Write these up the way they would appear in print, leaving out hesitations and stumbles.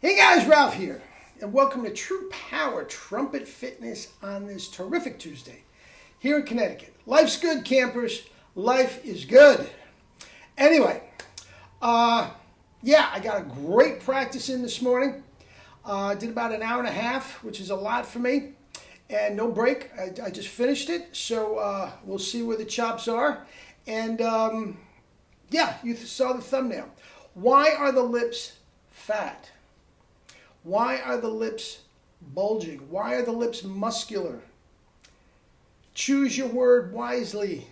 Hey guys, Ralph here, and welcome to True Power Trumpet Fitness on this terrific Tuesday here in Connecticut. Life's good, campers. Life is good. Anyway, I got a great practice in this morning. Did about an hour and a half, which is a lot for me, and no break. I just finished it, so we'll see where the chops are. And you saw the thumbnail. Why are the lips fat? Why are the lips bulging? Why are the lips muscular? Choose your word wisely.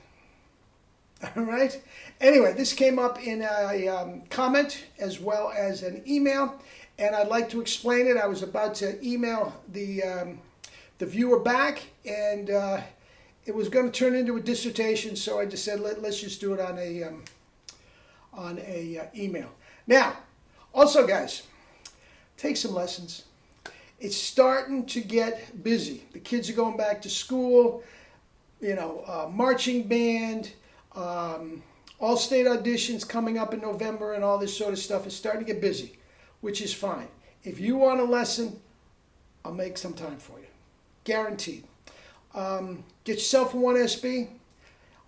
All right? Anyway, this came up in a comment as well as an email, and I'd like to explain it. I was about to email the viewer back, and it was going to turn into a dissertation, so I just said let's just do it on a email. Now, also, guys, take some lessons. It's starting to get busy. The kids are going back to school, marching band, all-state auditions coming up in November and all this sort of stuff is starting to get busy, which is fine. If you want a lesson, I'll make some time for you. Guaranteed. Get yourself a 1SB,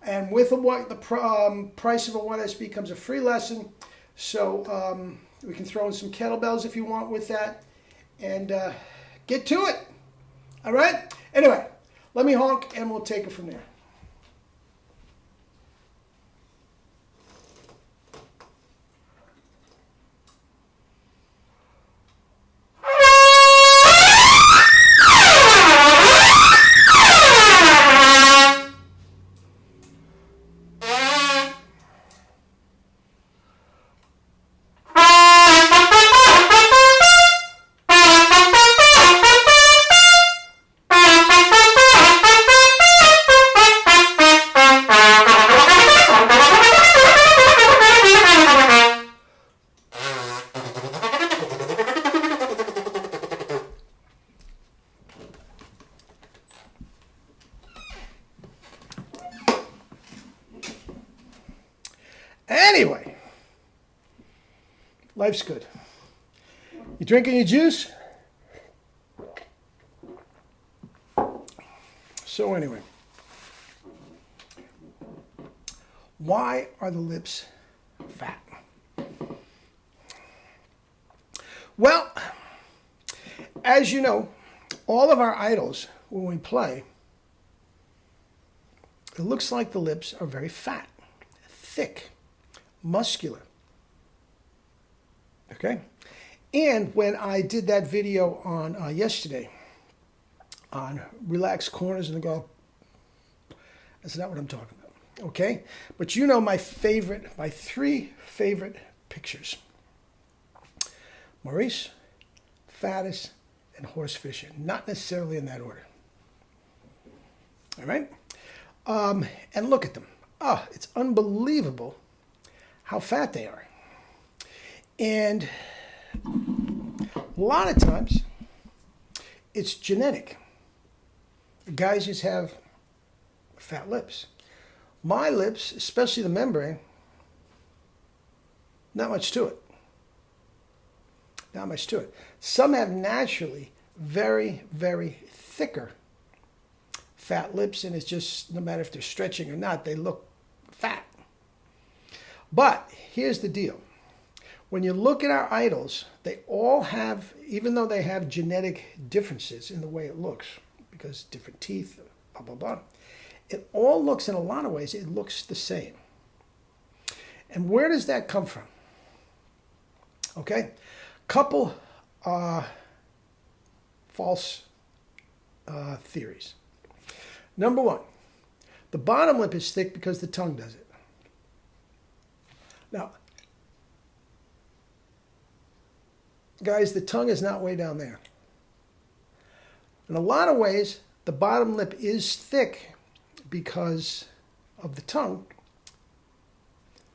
and with the price of a 1SB comes a free lesson. So we can throw in some kettlebells if you want with that, and get to it. All right? Anyway, let me honk, and we'll take it from there. Anyway, life's good. You drinking your juice? So anyway, why are the lips fat? Well, as you know, all of our idols, when we play, it looks like the lips are very fat, thick, muscular. Okay? And when I did that video on yesterday on relaxed corners and go, that's not what I'm talking about. Okay? But you know my three favorite pictures. Maurice, Faddis, and Horst Fischer. Not necessarily in that order. All right? And look at them. Oh, it's unbelievable how fat they are. And a lot of times, it's genetic. Guys just have fat lips. My lips, especially the membrane, not much to it. Not much to it. Some have naturally very, very thicker fat lips, and it's just, no matter if they're stretching or not, they look fat. But here's the deal. When you look at our idols, they all have, even though they have genetic differences in the way it looks, because different teeth, blah, blah, blah, it all looks, in a lot of ways, it looks the same. And where does that come from? Okay? Couple false theories. Number one, the bottom lip is thick because the tongue does it. Now, guys, the tongue is not way down there. In a lot of ways, the bottom lip is thick because of the tongue,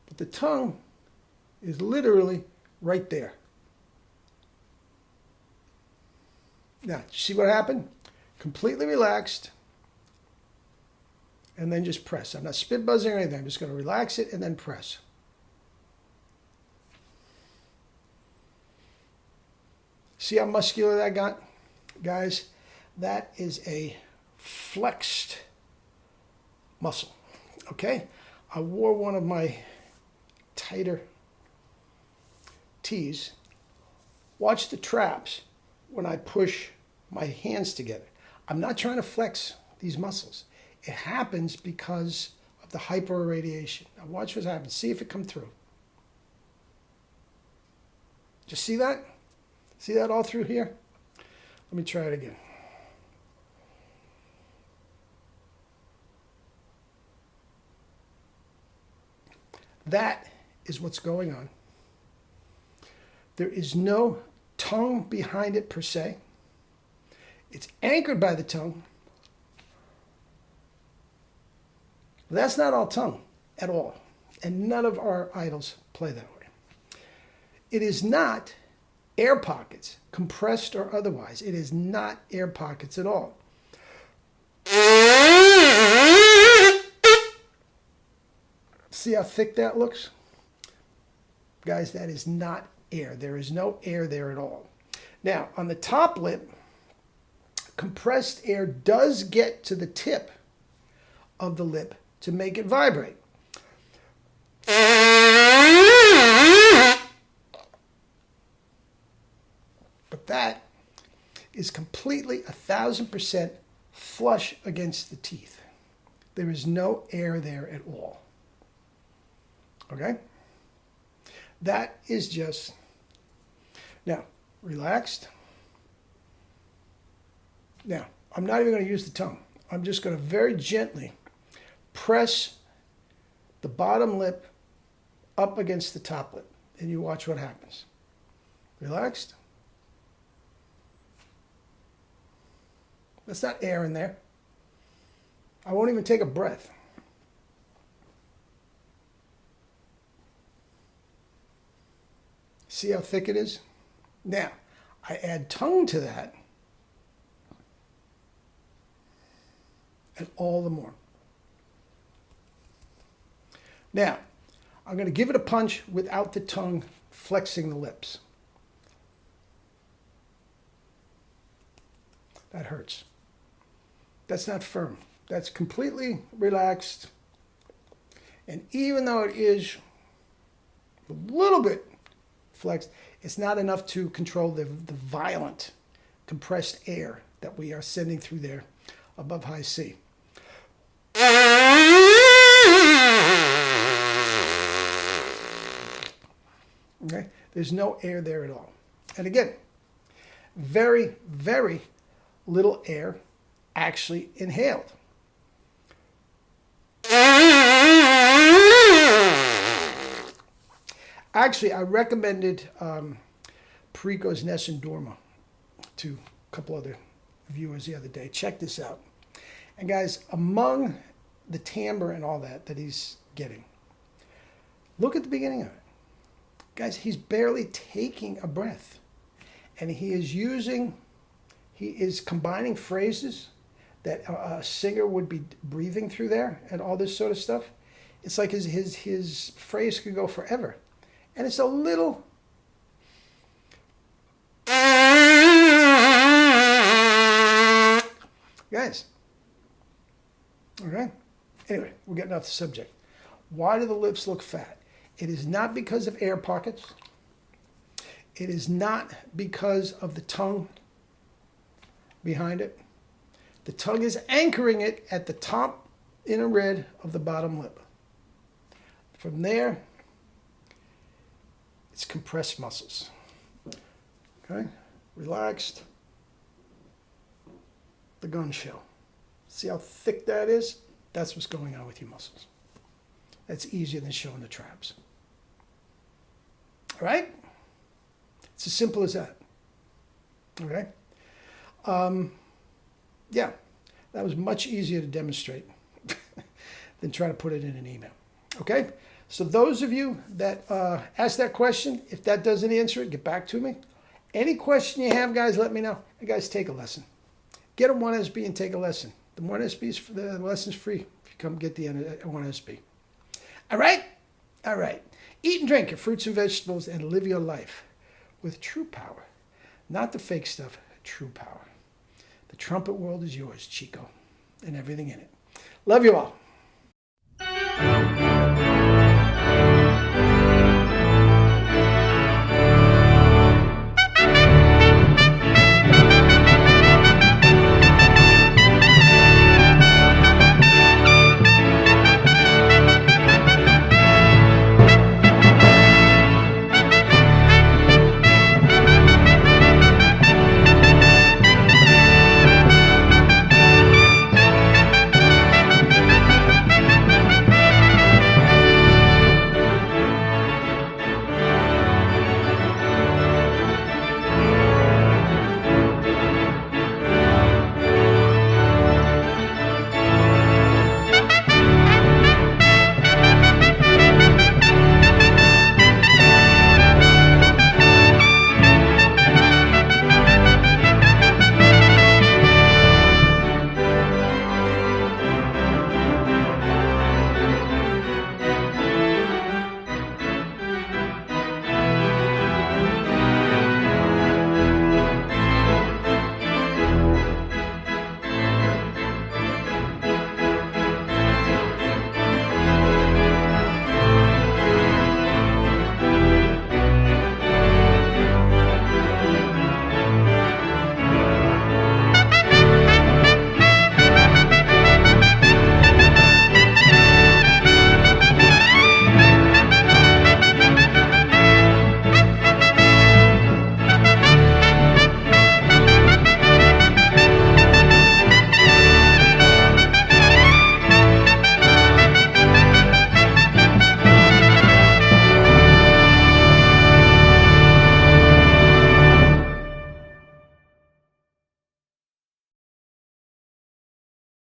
but the tongue is literally right there. Now, you see what happened? Completely relaxed, and then just press. I'm not spit buzzing or anything. I'm just going to relax it and then press. See how muscular that got? Guys, that is a flexed muscle. Okay? I wore one of my tighter tees. Watch the traps when I push my hands together. I'm not trying to flex these muscles. It happens because of the hyperradiation. Now watch what happens. See if it comes through. Just see that? See that all through here? Let me try it again. That is what's going on. There is no tongue behind it per se. It's anchored by the tongue. That's not all tongue at all. And none of our idols play that way. It is not air pockets, compressed or otherwise. It is not air pockets at all. See how thick that looks? Guys, that is not air. There is no air there at all. Now, on the top lip, compressed air does get to the tip of the lip to make it vibrate. But that is completely 1,000% flush against the teeth. There is no air there at all. Okay? That is just, now, relaxed. Now, I'm not even going to use the tongue. I'm just going to very gently press the bottom lip up against the top lip. And you watch what happens. Relaxed. That's not air in there. I won't even take a breath. See how thick it is? Now, I add tongue to that, and all the more. Now, I'm going to give it a punch without the tongue flexing the lips. That hurts. That's not firm. That's completely relaxed. And even though it is a little bit flexed, it's not enough to control the violent compressed air that we are sending through there above high C. Okay? There's no air there at all. And again, very, very little air actually inhaled. Actually, I recommended Perico's Nessun Dorma to a couple other viewers the other day. Check this out. And guys, among the timbre and all that he's getting, look at the beginning of it. Guys, he's barely taking a breath. And he is combining phrases that a singer would be breathing through there and all this sort of stuff. It's like his phrase could go forever. And it's a little... Guys. Okay? Anyway, we're getting off the subject. Why do the lips look fat? It is not because of air pockets. It is not because of the tongue behind it. The tongue is anchoring it at the top inner red of the bottom lip. From there, it's compressed muscles. Okay? Relaxed. The gun shell. See how thick that is? That's what's going on with your muscles. That's easier than showing the traps. All right? It's as simple as that. Okay? Yeah, that was much easier to demonstrate than trying to put it in an email. Okay? So those of you that asked that question, if that doesn't answer it, get back to me. Any question you have, guys, let me know. And guys, take a lesson. Get a 1SB and take a lesson. The 1SB, the lesson's free if you come get the 1SB. All right? All right. Eat and drink your fruits and vegetables and live your life with true power. Not the fake stuff, true power. The trumpet world is yours, Chico, and everything in it. Love you all.